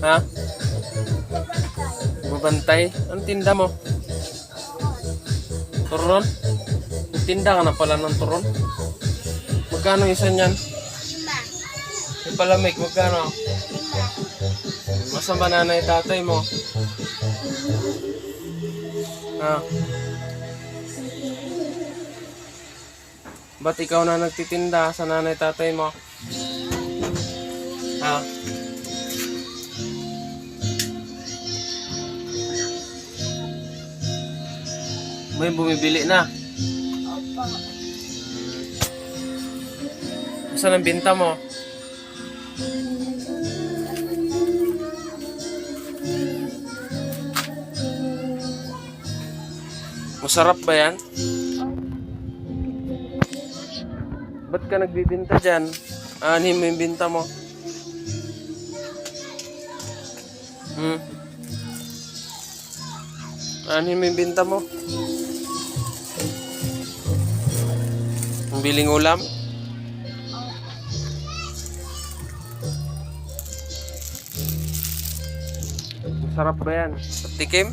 Ha? Bubantay? Anong tinda mo? Turon? Tinda ka na pala ng turon? Magkano isa niyan? 5. Yung palamig, magkano? 5. Masa ba nanay tatay mo? Ha? Ba't ikaw na nagtitinda sa nanay tatay mo? Ha? May bumibili na. Opo. Saan ang binta mo? Masarap ba yan? Ba't ka nagbibinta dyan? Anin mo yung binta mo? Anin mo yung binta mo? Ang biling ulam? Masarap ba yan? Tikim?